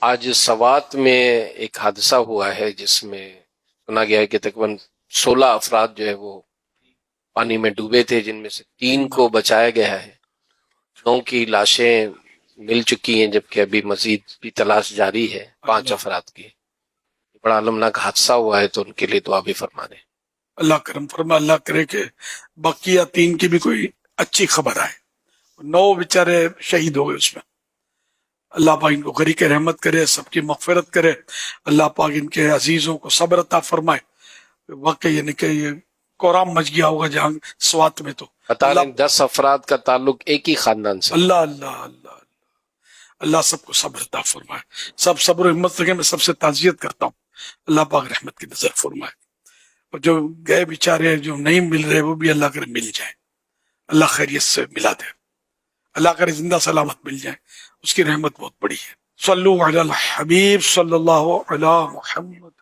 آج سوات میں ایک حادثہ ہوا ہے جس میں سنا گیا ہے کہ تقریباً 16 افراد جو ہے وہ پانی میں ڈوبے تھے، جن میں سے 3 کو بچایا گیا ہے، 9 کی لاشیں مل چکی ہیں، جبکہ ابھی مزید بھی تلاش جاری ہے 5 افراد کی۔ بڑا المناک حادثہ ہوا ہے، تو ان کے لیے دعا بھی فرما دیں۔ اللہ کرم فرما، اللہ کرے کہ بقیہ 3 کی بھی کوئی اچھی خبر آئے۔ 9 بیچارے شہید ہو گئے اس میں۔ اللہ پاک ان کو غریق رحمت کرے، سب کی مغفرت کرے۔ اللہ پاک ان کے عزیزوں کو صبر عطا فرمائے۔ واقعی یعنی کہ یہ کورام مچ گیا ہوگا جہاں سوات میں تو بتا لیں 10 افراد کا تعلق ایک ہی خاندان سے۔ اللہ اللہ اللہ اللہ سب کو صبر عطا فرمائے، سب صبر و ہمت رکھیں۔ میں سب سے تعزیت کرتا ہوں، اللہ پاک رحمت کی نظر فرمائے، اور جو گئے بیچارے جو نہیں مل رہے وہ بھی اللہ کرے مل جائیں، اللہ خیریت سے ملا دے، اللہ کرے زندہ سلامت مل جائیں، اس کی رحمت بہت بڑی ہے۔ صلو علی الحبیب صلی اللہ علی محمد۔